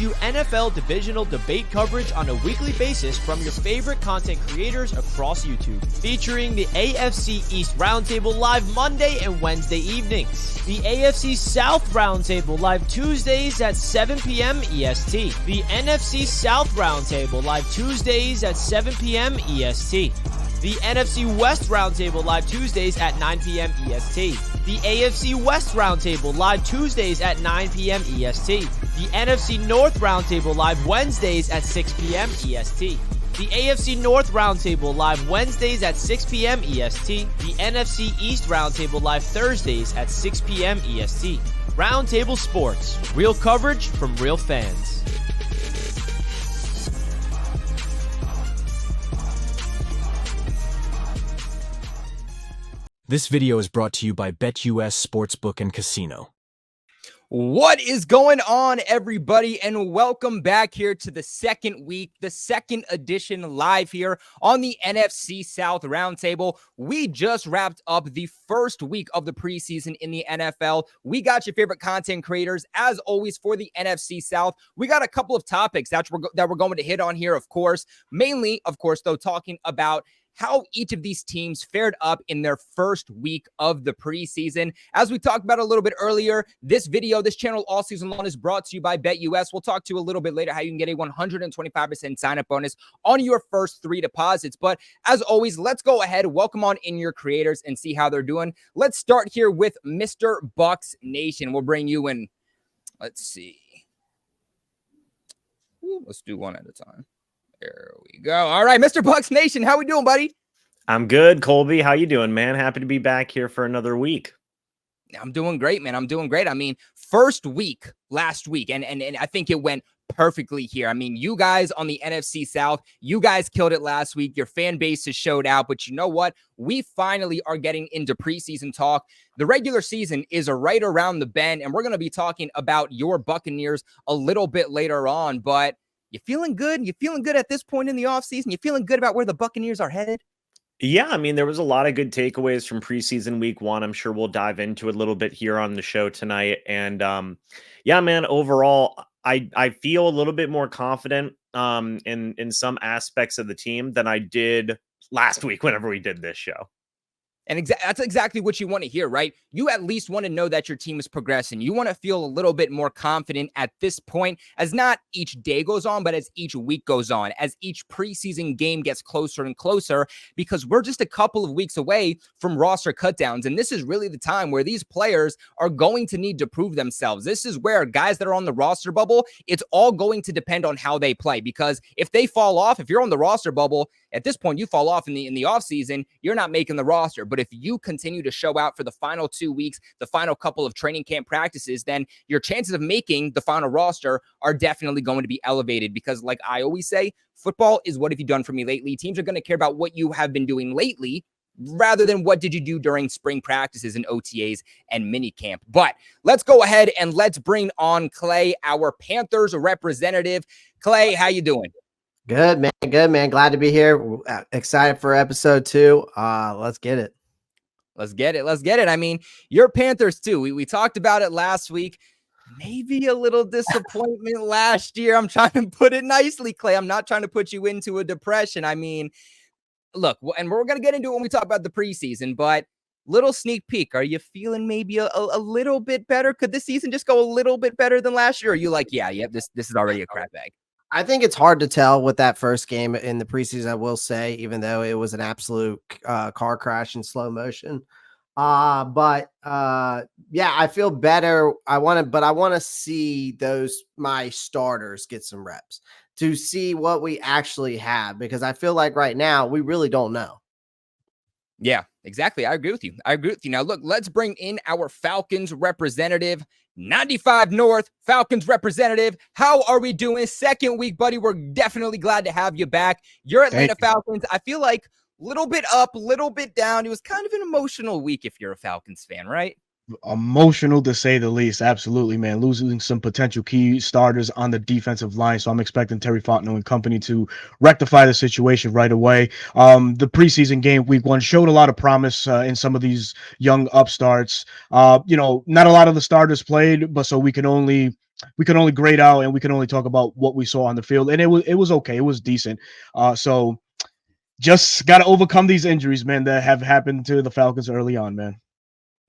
you NFL Divisional debate coverage on a weekly basis from your favorite content creators across YouTube, featuring the AFC East Roundtable live Monday and Wednesday evenings, the AFC South Roundtable live Tuesdays at 7 p.m. EST, the NFC South Roundtable live Tuesdays at 7 p.m. EST, the NFC West Roundtable live Tuesdays at 9 p.m. EST, the AFC West Roundtable live Tuesdays at 9 p.m. EST, the NFC North Roundtable live Wednesdays at 6 p.m. EST, the AFC North Roundtable live Wednesdays at 6 p.m. EST, the NFC East Roundtable live Thursdays at 6 p.m. EST. Roundtable Sports, real coverage from real fans. This video is brought to you by BetUS Sportsbook and Casino. What is going on, everybody, and welcome back here to the second week, the second edition live here on the NFC South Roundtable. We just wrapped up the first week of the preseason in the NFL. We got your favorite content creators, as always, for the NFC South. We got a couple of topics that we're going to hit on here, of course. Mainly, of course, though, talking about how each of these teams fared up in their first week of the preseason. As we talked about a little bit earlier, this channel all season long is brought to you by BetUS. We'll talk to you a little bit later how you can get a 125% sign-up bonus on your first 3 deposits. But as always, let's go ahead, welcome on in your creators and see how they're doing. Let's start here with Mr. Bucks Nation. We'll bring you in. Let's see. Let's do one at a time. There we go. All right, Mr. Bucks Nation, how we doing, buddy? I'm good, Colby. How you doing, man? Happy to be back here for another week. I'm doing great, man. I'm doing great. I mean, first week last week, and I think it went perfectly here. I mean, you guys on the NFC South, you guys killed it last week. Your fan base has showed out, but you know what? We finally are getting into preseason talk. The regular season is right around the bend, and we're going to be talking about your Buccaneers a little bit later on, but you feeling good? You feeling good at this point in the offseason? You feeling good about where the Buccaneers are headed? Yeah, I mean, there was a lot of good takeaways from preseason week 1. I'm sure we'll dive into a little bit here on the show tonight. And yeah, man, overall, I feel a little bit more confident in some aspects of the team than I did last week whenever we did this show. And that's exactly what you want to hear, right? You at least want to know that your team is progressing. You want to feel a little bit more confident at this point, as not each day goes on, but as each week goes on, as each preseason game gets closer and closer, because we're just a couple of weeks away from roster cutdowns. And this is really the time where these players are going to need to prove themselves. This is where guys that are on the roster bubble, it's all going to depend on how they play, because if they fall off, if you're on the roster bubble, at this point, you fall off in the offseason, you're not making the roster. But if you continue to show out for the final 2 weeks, the final couple of training camp practices, then your chances of making the final roster are definitely going to be elevated, because like I always say, football is what have you done for me lately. Teams are going to care about what you have been doing lately rather than what did you do during spring practices and OTAs and minicamp. But let's go ahead and let's bring on Clay, our Panthers representative. Clay, how you doing? Good, man. Good, man. Glad to be here. Excited for episode 2. Let's get it. Let's get it. Let's get it. I mean, your Panthers too. We talked about it last week. Maybe a little disappointment last year. I'm trying to put it nicely, Clay. I'm not trying to put you into a depression. I mean, look, and we're going to get into it when we talk about the preseason, but little sneak peek. Are you feeling maybe a little bit better? Could this season just go a little bit better than last year? Or are you like, yeah, this is already a crap bag? I think it's hard to tell with that first game in the preseason, I will say, even though it was an absolute car crash in slow motion. Yeah, I feel better. I want to see my starters get some reps to see what we actually have, because I feel like right now we really don't know. Yeah, exactly. I agree with you. Now, look, let's bring in our Falcons representative, 95 North Falcons representative. How are we doing? Second week, buddy. We're definitely glad to have you back. Your Atlanta Falcons, I feel like little bit up, little bit down. It was kind of an emotional week if you're a Falcons fan, right? Emotional to say the least. Absolutely, man. Losing some potential key starters on the defensive line. So I'm expecting Terry Fontenot and company to rectify the situation right away. The preseason game week 1 showed a lot of promise in some of these young upstarts. Not a lot of the starters played, but so we can only we can only grade out and we can only talk about what we saw on the field. And it was okay. It was decent. So just got to overcome these injuries, man, that have happened to the Falcons early on, man.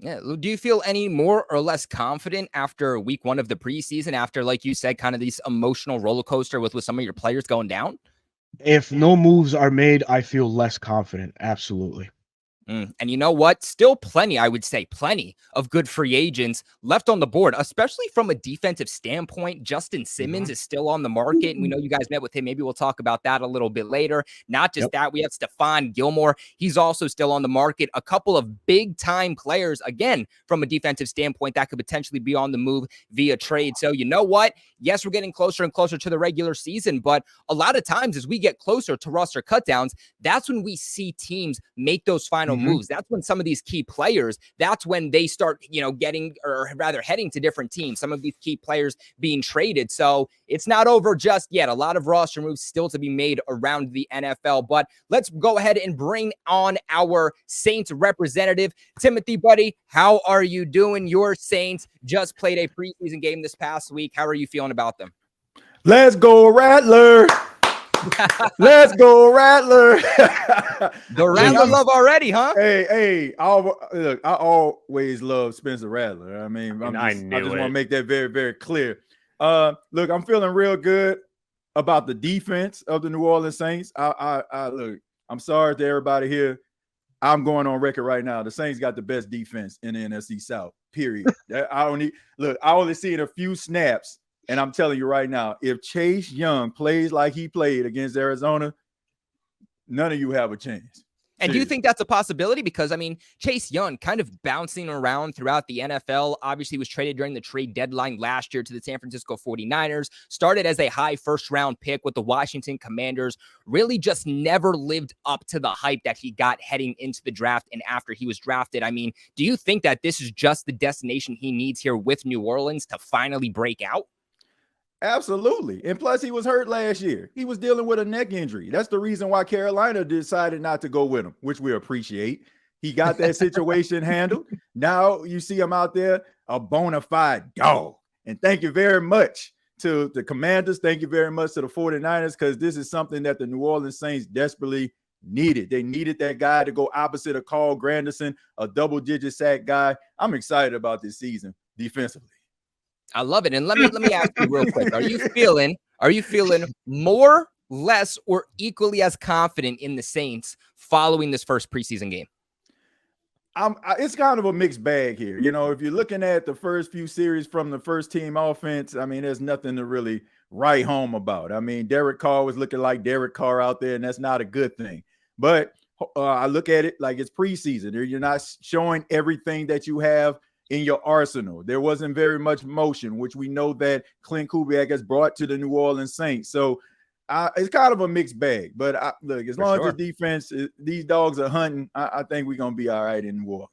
Yeah. Do you feel any more or less confident after week 1 of the preseason, after, like you said, kind of these emotional roller coaster with some of your players going down? If no moves are made, I feel less confident. Absolutely. And you know what? Still plenty, I would say, plenty of good free agents left on the board, especially from a defensive standpoint. Justin Simmons is still on the market, and we know you guys met with him. Maybe we'll talk about that a little bit later. Not just that, we have Stephon Gilmore. He's also still on the market. A couple of big-time players, again, from a defensive standpoint, that could potentially be on the move via trade. So you know what? Yes, we're getting closer and closer to the regular season, but a lot of times as we get closer to roster cutdowns, that's when we see teams make those final moves. That's when some of these key players, that's when they start, getting, or rather heading to different teams, some of these key players being traded. So it's not over just yet. A lot of roster moves still to be made around the NFL, but let's go ahead and bring on our Saints representative. Timothy, buddy, how are you doing? Your Saints just played a preseason game this past week. How are you feeling about them? Let's go, Rattler. Let's go, Rattler. The Rattler love already, huh? Hey, I always love Spencer Rattler. I mean, I just want to make that very, very clear. Look, I'm feeling real good about the defense of the New Orleans Saints. Look, I'm sorry to everybody here. I'm going on record right now. The Saints got the best defense in the NFC South, period. I only seen a few snaps. And I'm telling you right now, if Chase Young plays like he played against Arizona, none of you have a chance. And do you think that's a possibility? Because, I mean, Chase Young kind of bouncing around throughout the NFL, obviously was traded during the trade deadline last year to the San Francisco 49ers, started as a high first-round pick with the Washington Commanders, really just never lived up to the hype that he got heading into the draft and after he was drafted. I mean, do you think that this is just the destination he needs here with New Orleans to finally break out? Absolutely. And plus, he was hurt last year. He was dealing with a neck injury. That's the reason why Carolina decided not to go with him, which we appreciate. He got that situation handled. Now you see him out there, a bona fide dog. And thank you very much to the Commanders. Thank you very much to the 49ers, because this is something that the New Orleans Saints desperately needed. They needed that guy to go opposite of Carl Granderson, a double-digit sack guy. I'm excited about this season defensively. I love it. And let me ask you real quick. Are you feeling more, less, or equally as confident in the Saints following this first preseason game? It's kind of a mixed bag here. If you're looking at the first few series from the first team offense, I mean, there's nothing to really write home about. I mean, Derek Carr was looking like Derek Carr out there, and that's not a good thing. But I look at it like it's preseason. You're not showing everything that you have in your arsenal. There wasn't very much motion, which we know that Clint Kubiak has brought to the New Orleans Saints. So it's kind of a mixed bag. But look, as long as the defense, these dogs are hunting, I think we're going to be all right in New Orleans.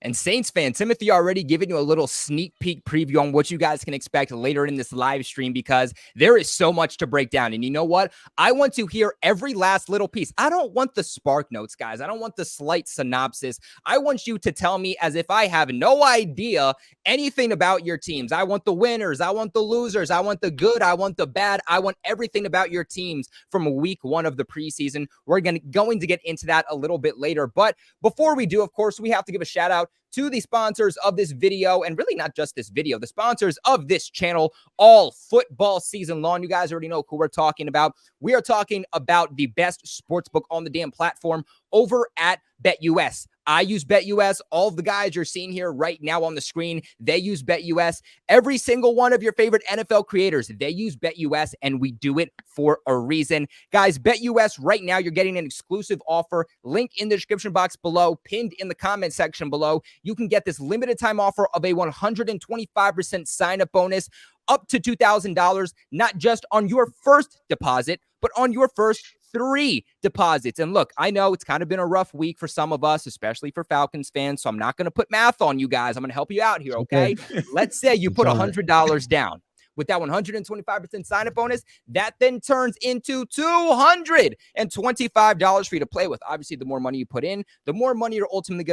And Saints fan, Timothy already giving you a little sneak peek preview on what you guys can expect later in this live stream, because there is so much to break down. And you know what? I want to hear every last little piece. I don't want the spark notes, guys. I don't want the slight synopsis. I want you to tell me as if I have no idea anything about your teams. I want the winners. I want the losers. I want the good. I want the bad. I want everything about your teams from week 1 of the preseason. We're going to get into that a little bit later. But before we do, of course, we have to give a shout out to the sponsors of this video, and really not just this video, the sponsors of this channel all football season long. You guys already know who we're talking about. We are talking about the best sportsbook on the damn platform over at BetUS. I use BetUS. All of the guys you're seeing here right now on the screen, they use BetUS. Every single one of your favorite NFL creators, they use BetUS, and we do it for a reason. Guys, BetUS right now, you're getting an exclusive offer. Link in the description box below, pinned in the comment section below. You can get this limited time offer of a 125% sign-up bonus up to $2,000, not just on your first deposit, but on your first 3 deposits. And look, I know it's kind of been a rough week for some of us, especially for Falcons fans, so I'm not going to put math on you guys. I'm going to help you out here, okay? Let's say you put $100 down. With that 125% sign-up bonus, that then turns into $225 for you to play with. Obviously, the more money you put in, the more money you're ultimately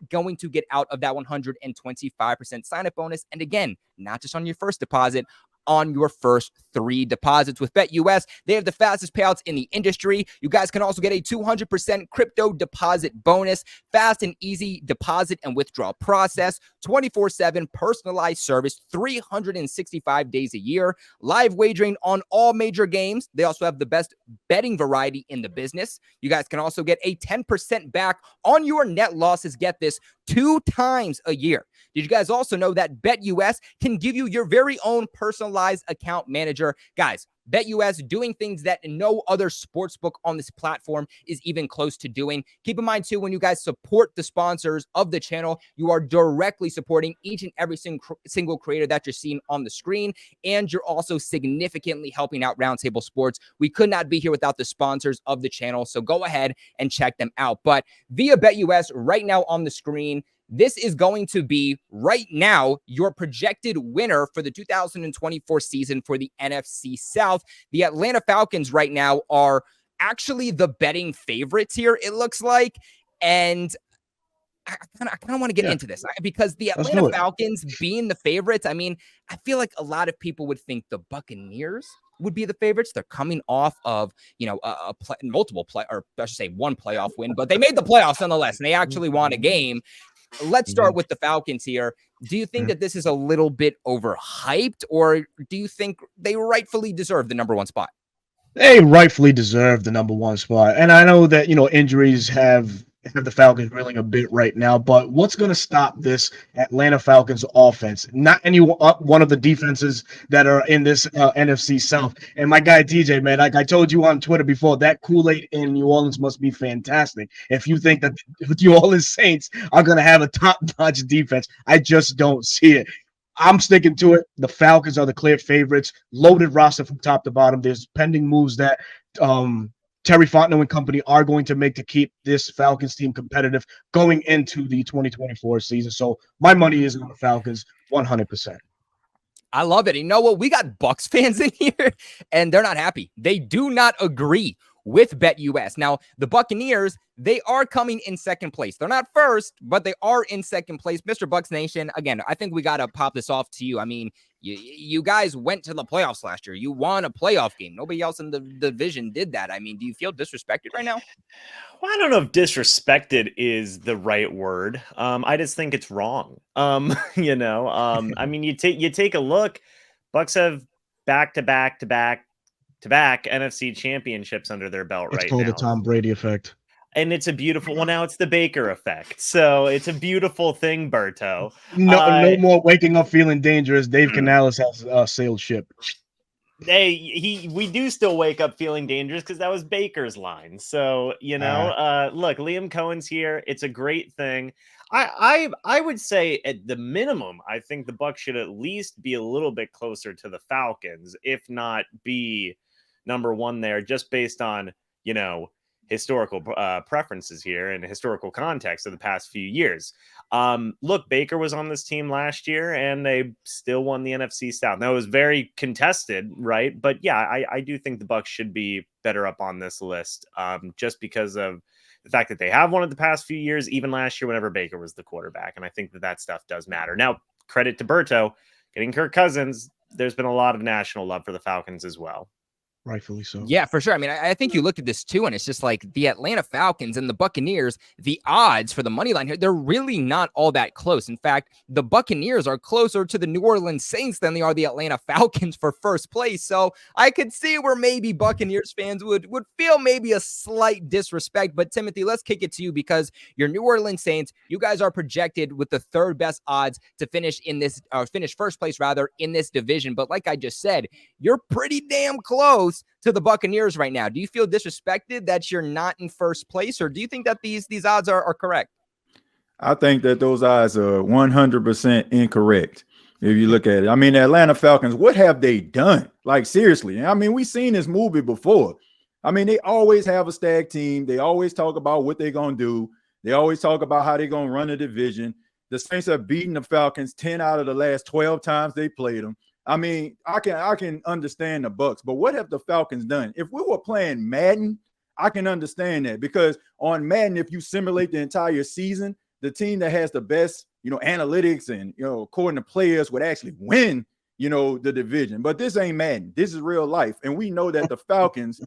going to get out of that 125% sign-up bonus. And again, not just on your first deposit, on your first 3 deposits. With BetUS, they have the fastest payouts in the industry. You guys can also get a 200% crypto deposit bonus, fast and easy deposit and withdrawal process, 24/7 personalized service, 365 days a year, live wagering on all major games. They also have the best betting variety in the business. You guys can also get a 10% back on your net losses. Get this, 2 times a year. Did you guys also know that BetUS can give you your very own personalized account manager? Guys, BetUS doing things that no other sportsbook on this platform is even close to doing. Keep in mind, too, when you guys support the sponsors of the channel, you are directly supporting each and every single creator that you're seeing on the screen, and you're also significantly helping out Roundtable Sports. We could not be here without the sponsors of the channel, so go ahead and check them out. But via BetUS right now on the screen, this is going to be right now your projected winner for the 2024 season for the NFC South. The Atlanta Falcons right now are actually the betting favorites here, it looks like. And I kind of want to get into this because the Atlanta Falcons being the favorites, I mean, I feel like a lot of people would think the Buccaneers would be the favorites. They're coming off of, one playoff win, but they made the playoffs nonetheless, and they actually won a game. Let's start with the Falcons here. Do you think that this is a little bit overhyped, or do you think they rightfully deserve the number 1 spot? They rightfully deserve the number 1 spot. And I know that, injuries have the Falcons reeling a bit right now, but what's going to stop this Atlanta Falcons offense? Not any one of the defenses that are in this NFC South. And my guy DJ, man, like I told you on Twitter before, that Kool-Aid in New Orleans must be fantastic. If you think that the New Orleans Saints are going to have a top-notch defense, I just don't see it. I'm sticking to it. The Falcons are the clear favorites. Loaded roster from top to bottom. There's pending moves that Terry Fontenot and company are going to make to keep this Falcons team competitive going into the 2024 season. So my money is on the Falcons 100%. I love it. You know what? We got Bucs fans in here, and they're not happy. They do not agree with BetUS. Now, the Buccaneers, they are coming in second place. They're not first, but they are in second place. Mr. Bucs Nation, again, I think we got to pop this off to you. I mean, you guys went to the playoffs last year. You won a playoff game. Nobody else in the division did that. I mean, do you feel disrespected right now? Well, I don't know if disrespected is the right word. I just think it's wrong. I mean, you take a look. Bucks have back-to-back NFC championships under their belt right now. It's called the Tom Brady effect. And it's a beautiful, well, now it's the Baker effect. So it's a beautiful thing, Berto. No more waking up feeling dangerous. Dave Canales has sailed ship. Hey, we do still wake up feeling dangerous because that was Baker's line. So, look, Liam Cohen's here. It's a great thing. I would say at the minimum, I think the Bucs should at least be a little bit closer to the Falcons, if not be number 1 there, just based on, historical preferences here and historical context of the past few years. Look, Baker was on this team last year and they still won the NFC South. Now it was very contested, right? But yeah, I do think the Bucs should be better up on this list, just because of the fact that they have won it the past few years, even last year whenever Baker was the quarterback. And I think that stuff does matter. Now, credit to Berto, getting Kirk Cousins, there's been a lot of national love for the Falcons as well. Rightfully so. Yeah, for sure. I mean, I think you look at this too, and it's just like the Atlanta Falcons and the Buccaneers, the odds for the money line here, they're really not all that close. In fact, the Buccaneers are closer to the New Orleans Saints than they are the Atlanta Falcons for first place. So I could see where maybe Buccaneers fans would feel maybe a slight disrespect. But Timothy, let's kick it to you because your New Orleans Saints, you guys are projected with the 3rd best odds to finish in this, or finish first place rather, in this division. But like I just said, you're pretty damn close to the Buccaneers right now. Do you feel disrespected that you're not in first place, or do you think that these odds are correct? I think that those odds are 100% incorrect. If you look at it, I mean, the Atlanta Falcons, what have they done? Like, seriously. I mean, we've seen this movie before. I mean, they always have a stag team. They always talk about what they're going to do. They always talk about how they're going to run the division. The Saints have beaten the Falcons 10 out of the last 12 times they played them. I mean, I can understand the Bucs, but what have the Falcons done? If we were playing Madden, I can understand that, because on Madden, if you simulate the entire season, the team that has the best, analytics and, according to players would actually win the division. But this ain't Madden. This is real life. And we know that the Falcons,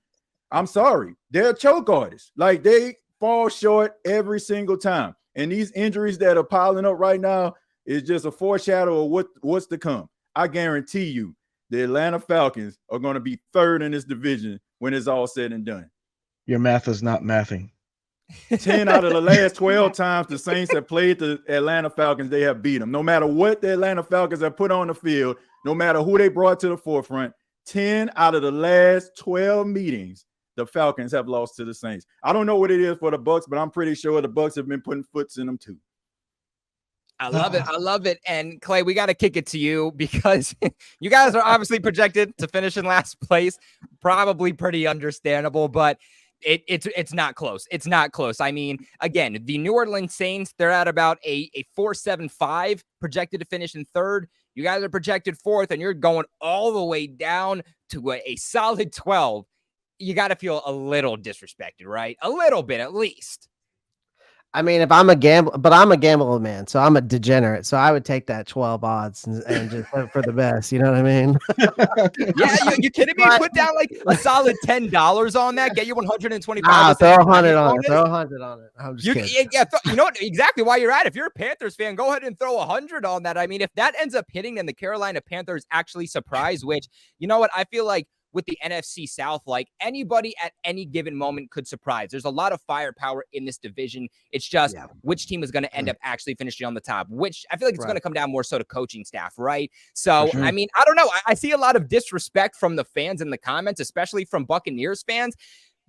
I'm sorry, they're choke artists. Like, they fall short every single time. And these injuries that are piling up right now is just a foreshadow of what's to come. I guarantee you the Atlanta Falcons are going to be third in this division when it's all said and done. Your math is not mathing. 10 out of the last 12 times the Saints have played the Atlanta Falcons, they have beat them. No matter what the Atlanta Falcons have put on the field, no matter who they brought to the forefront, 10 out of the last 12 meetings, the Falcons have lost to the Saints. I don't know what it is for the Bucs, but I'm pretty sure the Bucs have been putting foots in them too. I love it. I love it. And Clay, we got to kick it to you because you guys are obviously projected to finish in last place. Probably pretty understandable, but it's not close. It's not close. I mean, again, the New Orleans Saints, they're at about a 4.75 projected to finish in third. You guys are projected fourth, and you're going all the way down to a solid 12. You got to feel a little disrespected, right? A little bit, at least. I mean, if I'm a gambler, but I'm a gambler man, so I'm a degenerate. So I would take that 12 odds and just hope for the best. You know what I mean? Yeah, you kidding me? Put down like a solid $10 on that. Get you 125. Throw 100 on it. Throw 100 on it. I'm just kidding. Yeah, you know what? Exactly why you're at. If you're a Panthers fan, go ahead and throw 100 on that. I mean, if that ends up hitting, then the Carolina Panthers actually surprise. Which, you know what? I feel like with the NFC South, like anybody at any given moment could surprise. There's a lot of firepower in this division. It's just which team is going to end up actually finishing on the top, which I feel like it's going to come down more so to coaching staff, right? So, sure. I mean, I don't know. I see a lot of disrespect from the fans in the comments, especially from Buccaneers fans.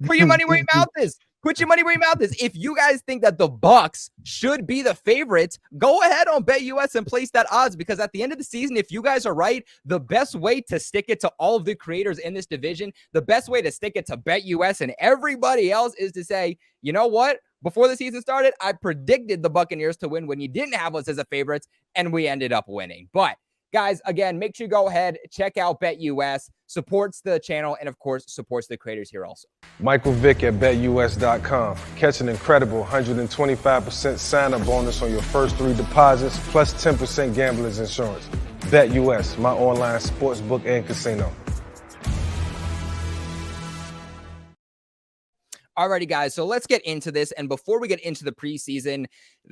Put your money where your mouth is. Put your money where your mouth is. If you guys think that the Bucs should be the favorites, go ahead on BetUS and place that odds, because at the end of the season, if you guys are right, the best way to stick it to all of the creators in this division, the best way to stick it to BetUS and everybody else is to say, you know what? Before the season started, I predicted the Buccaneers to win when you didn't have us as a favorites, and we ended up winning. But guys, again, make sure you go ahead, check out BetUS, supports the channel, and of course, supports the creators here also. Michael Vick at BetUS.com. Catch an incredible 125% sign-up bonus on your first 3 deposits, plus 10% gambler's insurance. BetUS, my online sportsbook and casino. Alrighty, guys, so let's get into this. And before we get into the preseason,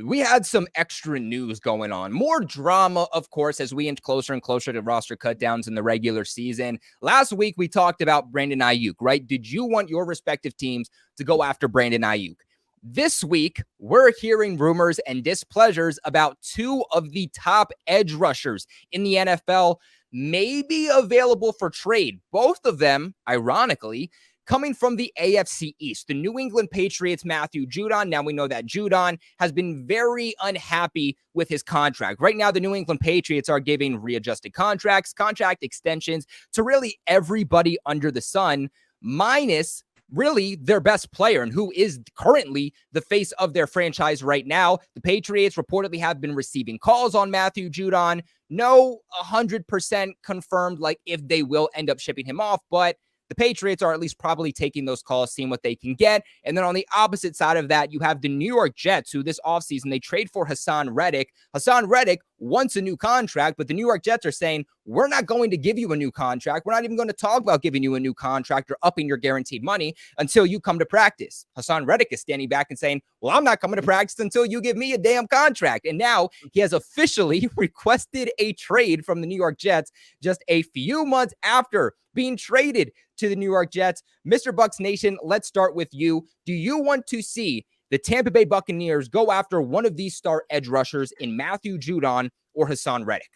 we had some extra news going on. More drama, of course, as we inch closer and closer to roster cutdowns in the regular season. Last week, we talked about Brandon Ayuk, right? Did you want your respective teams to go after Brandon Ayuk? This week, we're hearing rumors and displeasures about 2 of the top edge rushers in the NFL may be available for trade. Both of them, ironically, coming from the AFC East, the New England Patriots, Matthew Judon. Now we know that Judon has been very unhappy with his contract. Right now, the New England Patriots are giving readjusted contracts, contract extensions to really everybody under the sun, minus really their best player and who is currently the face of their franchise right now. The Patriots reportedly have been receiving calls on Matthew Judon. No 100% confirmed, like if they will end up shipping him off, but the Patriots are at least probably taking those calls, seeing what they can get. And then on the opposite side of that, you have the New York Jets, who this offseason, they trade for Hassan Reddick. Hassan Reddick wants a new contract, but the New York Jets are saying, we're not going to give you a new contract. We're not even going to talk about giving you a new contract or upping your guaranteed money until you come to practice. Hassan Reddick is standing back and saying, well, I'm not coming to practice until you give me a damn contract. And now he has officially requested a trade from the New York Jets just a few months after being traded to the New York Jets. Mr. Bucs Nation, let's start with you. Do you want to see the Tampa Bay Buccaneers go after one of these star edge rushers in Matthew Judon or Hassan Reddick?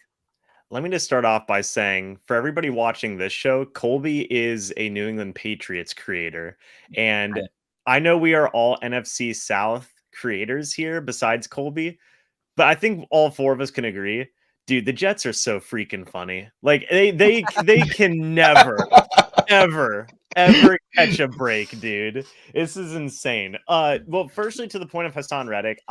Let me just start off by saying, for everybody watching this show, Colby is a New England Patriots creator. And I know we are all NFC South creators here besides Colby, but I think all 4 of us can agree, dude, the Jets are so freaking funny. Like they can never, ever catch a break, dude. This is insane. Well, firstly, to the point of Hassan Reddick,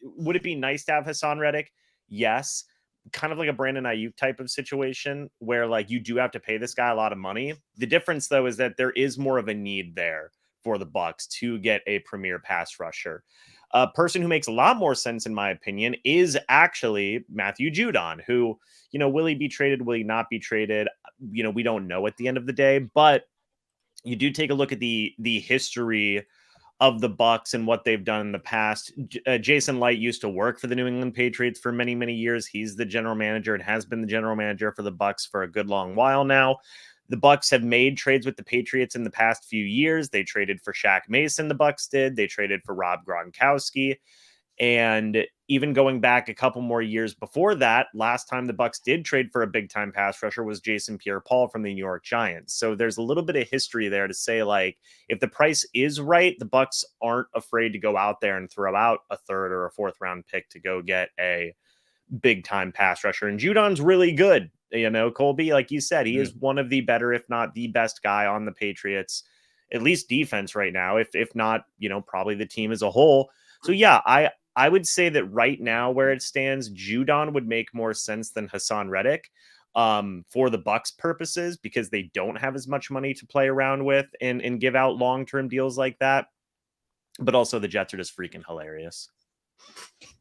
would it be nice to have Hassan Reddick? Yes. Kind of like a Brandon Ayuk type of situation where like you do have to pay this guy a lot of money. The difference though is that there is more of a need there for the Bucs to get a premier pass rusher. A person who makes a lot more sense, in my opinion, is actually Matthew Judon, who, will he be traded? Will he not be traded? We don't know at the end of the day, but you do take a look at the history of the Bucks and what they've done in the past. Jason Light used to work for the New England Patriots for many, many years. He's the general manager and has been the general manager for the Bucks for a good long while now. The Bucks have made trades with the Patriots in the past few years. They traded for Shaq Mason, the Bucks did. They traded for Rob Gronkowski. And even going back a couple more years before that, last time the Bucks did trade for a big-time pass rusher was Jason Pierre-Paul from the New York Giants. So there's a little bit of history there to say, like, if the price is right, the Bucks aren't afraid to go out there and throw out a third or a fourth round pick to go get a big-time pass rusher. And Judon's really good. Colby, like you said, he is one of the better, if not the best guy on the Patriots, at least defense right now, if not, probably the team as a whole. So yeah, I would say that right now where it stands, Judon would make more sense than Hassan Reddick for the Bucks purposes, because they don't have as much money to play around with and give out long-term deals like that. But also the Jets are just freaking hilarious.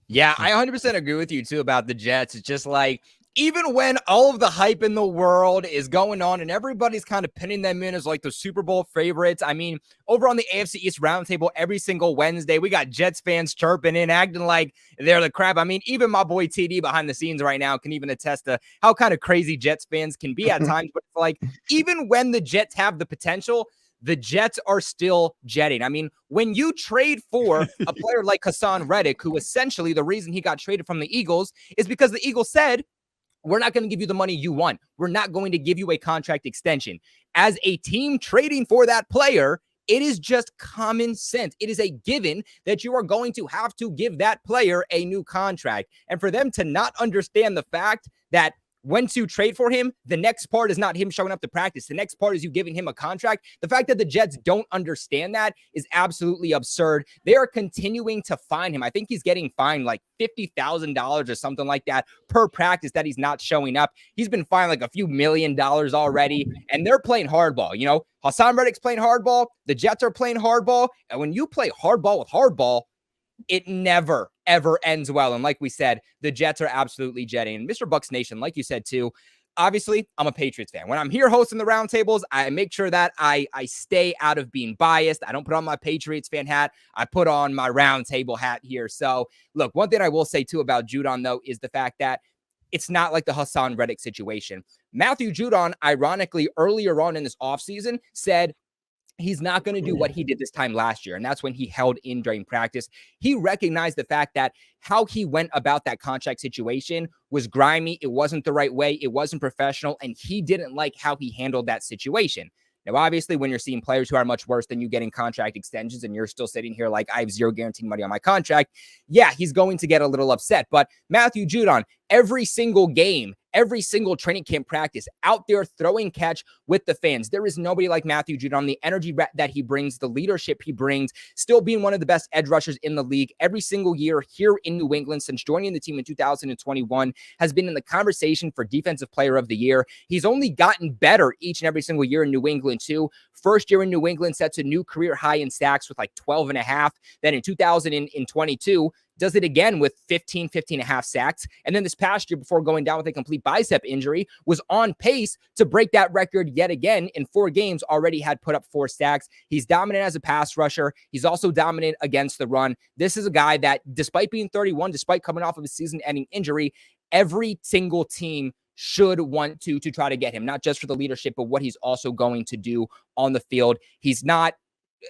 Yeah, I 100% agree with you too about the Jets. It's just like, even when all of the hype in the world is going on and everybody's kind of pinning them in as like the Super Bowl favorites. I mean, over on the AFC East Roundtable every single Wednesday, we got Jets fans chirping in, acting like they're the crap. I mean, even my boy TD behind the scenes right now can even attest to how kind of crazy Jets fans can be at times. But it's like, even when the Jets have the potential, the Jets are still jetting. I mean, when you trade for a player like Hassan Reddick, who essentially the reason he got traded from the Eagles is because the Eagles said, we're not going to give you the money you want. We're not going to give you a contract extension. As a team trading for that player, it is just common sense. It is a given that you are going to have to give that player a new contract. And for them to not understand the fact that once you trade for him, the next part is not him showing up to practice. The next part is you giving him a contract. The fact that the Jets don't understand that is absolutely absurd. They are continuing to fine him. I think he's getting fined like $50,000 or something like that per practice that he's not showing up. He's been fined like a few $1 million already, and they're playing hardball. Hassan Reddick's playing hardball. The Jets are playing hardball. And when you play hardball with hardball, it never, ever ends well. And like we said, the Jets are absolutely jetting. And Mr. Bucks Nation, like you said too, obviously, I'm a Patriots fan. When I'm here hosting the roundtables, I make sure that I stay out of being biased. I don't put on my Patriots fan hat. I put on my roundtable hat here. So look, one thing I will say too about Judon, though, is the fact that it's not like the Hassan Reddick situation. Matthew Judon, ironically, earlier on in this offseason, said he's not going to do what he did this time last year. And that's when he held in during practice. He recognized the fact that how he went about that contract situation was grimy. It wasn't the right way. It wasn't professional. And he didn't like how he handled that situation. Now, obviously, when you're seeing players who are much worse than you getting contract extensions and you're still sitting here like, I have zero guaranteed money on my contract, yeah, he's going to get a little upset. But Matthew Judon, every single game, every single training camp practice, out there throwing catch with the fans. There is nobody like Matthew Judon. The energy that he brings, the leadership he brings, still being one of the best edge rushers in the league every single year here in New England since joining the team in 2021, has been in the conversation for Defensive Player of the Year. He's only gotten better each and every single year in New England too. First year in New England sets a new career high in sacks with like 12 and a half. Then in 2022, does it again with 15 and a half sacks. And then this past year, before going down with a complete bicep injury, was on pace to break that record yet again. In 4 games, already had put up 4 sacks. He's dominant as a pass rusher. He's also dominant against the run. This is a guy that, despite being 31, despite coming off of a season-ending injury, every single team should want to try to get him, not just for the leadership, but what he's also going to do on the field. He's not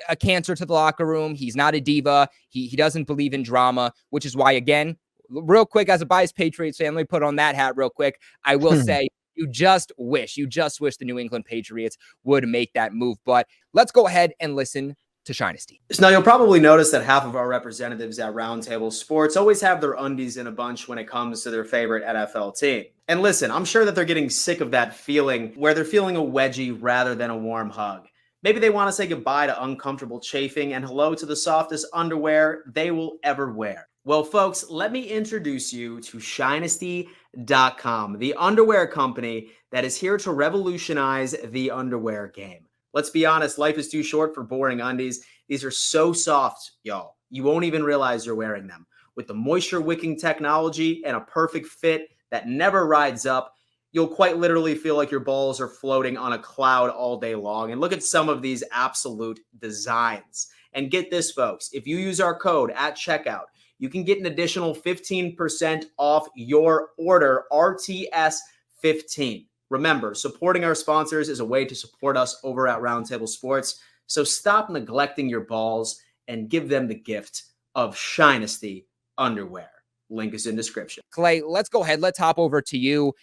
a cancer to the locker room. He's not a diva. He doesn't believe in drama, which is why, again, real quick, as a biased Patriots fan, let me put on that hat real quick. I will say you just wish the New England Patriots would make that move. But let's go ahead and listen to Shinesty. So now you'll probably notice that half of our representatives at Roundtable Sports always have their undies in a bunch when it comes to their favorite NFL team. And listen, I'm sure that they're getting sick of that feeling where they're feeling a wedgie rather than a warm hug. Maybe they want to say goodbye to uncomfortable chafing and hello to the softest underwear they will ever wear. Well, folks, let me introduce you to Shinesty.com, the underwear company that is here to revolutionize the underwear game. Let's be honest, life is too short for boring undies. These are so soft, y'all. You won't even realize you're wearing them. With the moisture wicking technology and a perfect fit that never rides up, you'll quite literally feel like your balls are floating on a cloud all day long. And look at some of these absolute designs. And get this, folks, if you use our code at checkout, you can get an additional 15% off your order, RTS15. Remember, supporting our sponsors is a way to support us over at Roundtable Sports. So stop neglecting your balls and give them the gift of Shinesty underwear. Link is in description. Clay, let's go ahead. Let's hop over to you.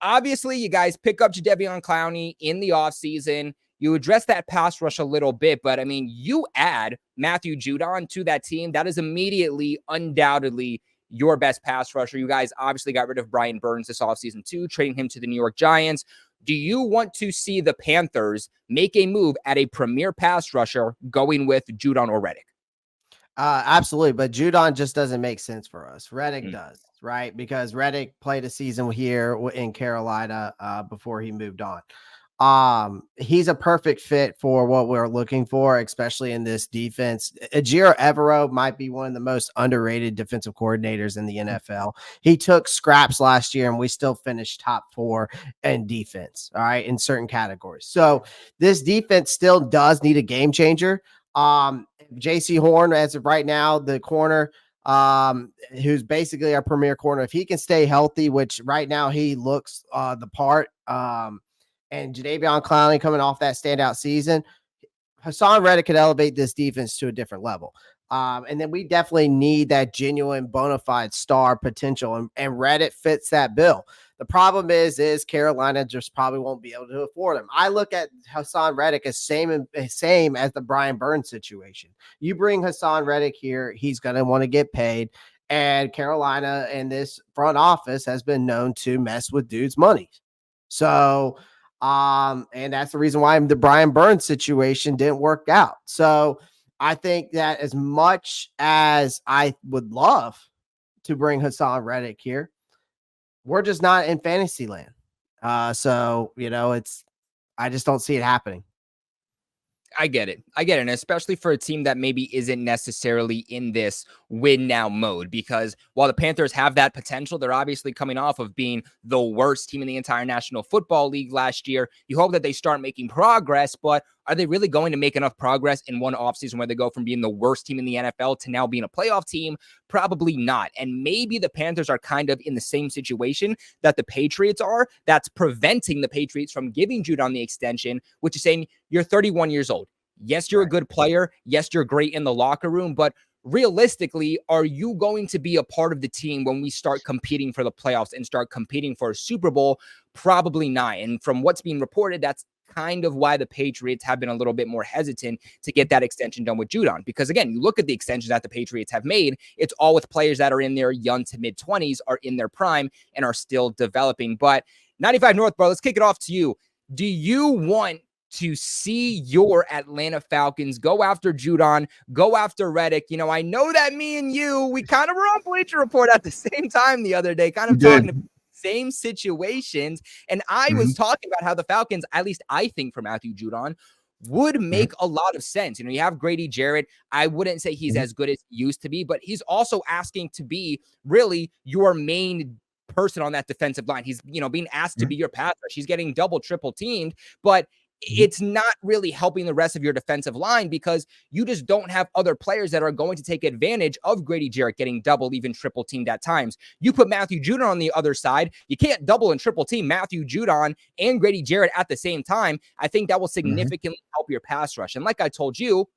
Obviously, you guys pick up Jadeveon Clowney in the offseason. You address that pass rush a little bit, but I mean, you add Matthew Judon to that team. That is immediately, undoubtedly, your best pass rusher. You guys obviously got rid of Brian Burns this offseason too, trading him to the New York Giants. Do you want to see the Panthers make a move at a premier pass rusher going with Judon or Reddick? Absolutely, but Judon just doesn't make sense for us. Reddick does, right? Because Reddick played a season here in Carolina before he moved on. He's a perfect fit for what we're looking for, especially in this defense. Ejiro Evero might be one of the most underrated defensive coordinators in the NFL. He took scraps last year and we still finished top 4 in defense, all right, in certain categories. So this defense still does need a game changer. JC Horn, as of right now, the corner, who's basically our premier corner, if he can stay healthy, which right now he looks the part, and Jadeveon Clowney coming off that standout season, Hassan Reddick could elevate this defense to a different level. And then we definitely need that genuine bona fide star potential, and Reddick fits that bill. The problem is Carolina just probably won't be able to afford him. I look at Hassan Reddick as same as the Brian Burns situation. You bring Hassan Reddick here, he's going to want to get paid, and Carolina and this front office has been known to mess with dudes' money. So, and that's the reason why the Brian Burns situation didn't work out. So I think that as much as I would love to bring Hassan Reddick here, we're just not in fantasy land. So, I just don't see it happening. I get it. And especially for a team that maybe isn't necessarily in this win now mode, because while the Panthers have that potential, they're obviously coming off of being the worst team in the entire National Football League last year. You hope that they start making progress, but are they really going to make enough progress in one offseason where they go from being the worst team in the NFL to now being a playoff team? Probably not. And maybe the Panthers are kind of in the same situation that the Patriots are. That's preventing the Patriots from giving Judon the extension, which is saying you're 31 years old. Yes, you're a good player. Yes, you're great in the locker room, but realistically, are you going to be a part of the team when we start competing for the playoffs and start competing for a Super Bowl? Probably not. And from what's being reported, that's kind of why the Patriots have been a little bit more hesitant to get that extension done with Judon. Because again, you look at the extensions that the Patriots have made, it's all with players that are in their young to mid 20s, are in their prime, and are still developing. But 95 North, bro, let's kick it off to you. Do you want to see your Atlanta Falcons go after Judon, go after Reddick? I know that me and you, we kind of were on Bleacher Report at the same time the other day, kind of talking about same situations. And I was talking about how the Falcons, at least I think for Matthew Judon, would make a lot of sense. You have Grady Jarrett. I wouldn't say he's as good as he used to be, but he's also asking to be really your main person on that defensive line. He's, being asked to be your pass rush. He's getting double, triple teamed, but it's not really helping the rest of your defensive line because you just don't have other players that are going to take advantage of Grady Jarrett getting double, even triple teamed at times. You put Matthew Judon on the other side, you can't double and triple team Matthew Judon and Grady Jarrett at the same time. I think that will significantly help your pass rush. And like I told you,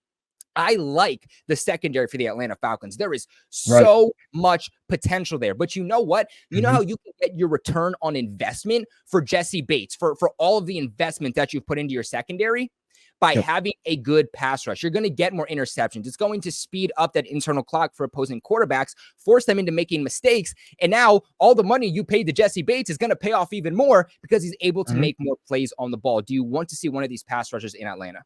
I like the secondary for the Atlanta Falcons. There is so much potential there. But you know what? You know how you can get your return on investment for Jesse Bates, for all of the investment that you've put into your secondary? By having a good pass rush. You're going to get more interceptions. It's going to speed up that internal clock for opposing quarterbacks, force them into making mistakes. And now all the money you paid to Jesse Bates is going to pay off even more because he's able to make more plays on the ball. Do you want to see one of these pass rushers in Atlanta?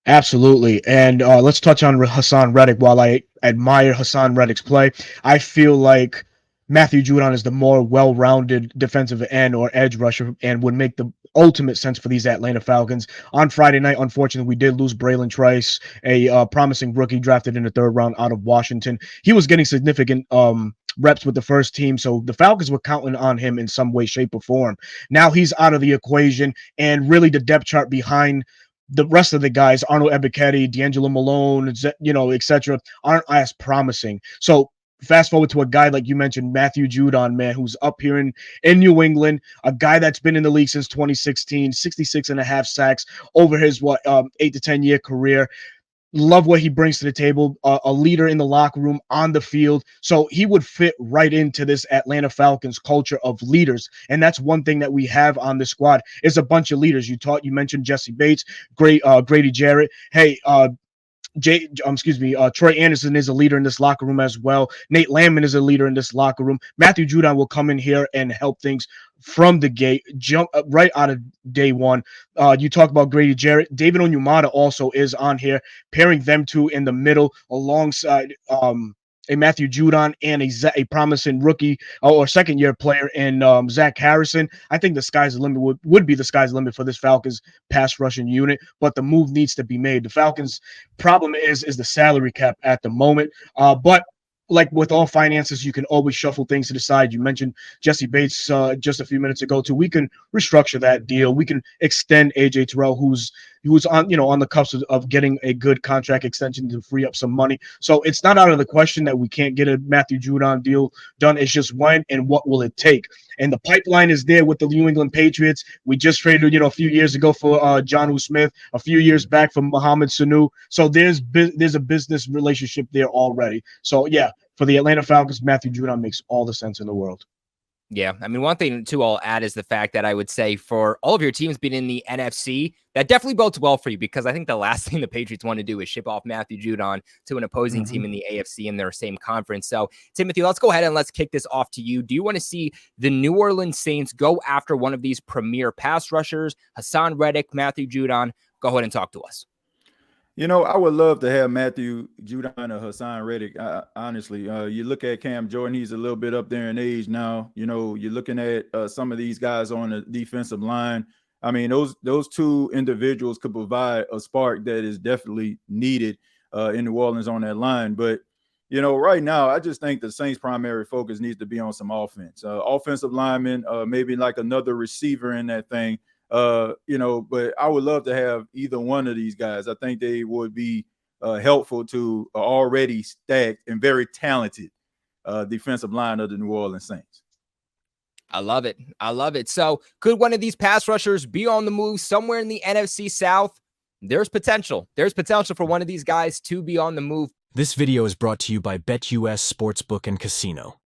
Absolutely. And let's touch on Hassan Reddick. While I admire Hassan Reddick's play, I feel like Matthew Judon is the more well-rounded defensive end or edge rusher and would make the ultimate sense for these Atlanta Falcons. On Friday night, unfortunately, we did lose Braylon Trice, a promising rookie drafted in the 3rd round out of Washington. He was getting significant reps with the first team, so the Falcons were counting on him in some way, shape, or form. Now he's out of the equation, and really the depth chart behind the rest of the guys, Arnold Ebiketie, D'Angelo Malone, etc., aren't as promising. So fast forward to a guy like you mentioned, Matthew Judon, man, who's up here in New England, a guy that's been in the league since 2016, 66.5 sacks over his 8 to 10 year career. Love what he brings to the table, a leader in the locker room, on the field. So he would fit right into this Atlanta Falcons culture of leaders. And that's one thing that we have on the squad is a bunch of leaders. You mentioned Jesse Bates, Grady Jarrett. Hey, Troy Anderson is a leader in this locker room as well. Nate Landman is a leader in this locker room. Matthew Judon will come in here and help things from the gate, jump right out of day one. You talk about Grady Jarrett. David Onyemata also is on here, pairing them two in the middle alongside a Matthew Judon and a promising rookie or second-year player in Zach Harrison. I think the sky's the limit would be the sky's the limit for this Falcons pass rushing unit, but the move needs to be made. The Falcons' problem is the salary cap at the moment, but like with all finances, you can always shuffle things to the side. You mentioned Jesse Bates just a few minutes ago too. We can restructure that deal. We can extend AJ Terrell, who's on the cusp of getting a good contract extension to free up some money. So it's not out of the question that we can't get a Matthew Judon deal done. It's just when and what will it take? And the pipeline is there with the New England Patriots. We just traded, a few years ago for Jonnu Smith, a few years back for Mohamed Sanu. So there's a business relationship there already. So yeah, for the Atlanta Falcons, Matthew Judon makes all the sense in the world. Yeah, I mean, one thing too I'll add is the fact that I would say for all of your teams being in the NFC, that definitely bodes well for you, because I think the last thing the Patriots want to do is ship off Matthew Judon to an opposing team in the AFC in their same conference. So, Timothy, let's go ahead and let's kick this off to you. Do you want to see the New Orleans Saints go after one of these premier pass rushers, Hassan Reddick, Matthew Judon? Go ahead and talk to us. I would love to have Matthew Judon or Hassan Reddick. Honestly, you look at Cam Jordan, he's a little bit up there in age now. You're looking at some of these guys on the defensive line. I mean, those two individuals could provide a spark that is definitely needed in New Orleans on that line. But, right now, I just think the Saints' primary focus needs to be on some offense. Offensive linemen, maybe like another receiver in that thing. But I would love to have either one of these guys. I think they would be helpful to already stacked and very talented defensive line of the New Orleans Saints. I love it. I love it. So could one of these pass rushers be on the move somewhere in the NFC South? There's potential. There's potential for one of these guys to be on the move. This video is brought to you by BetUS Sportsbook and Casino.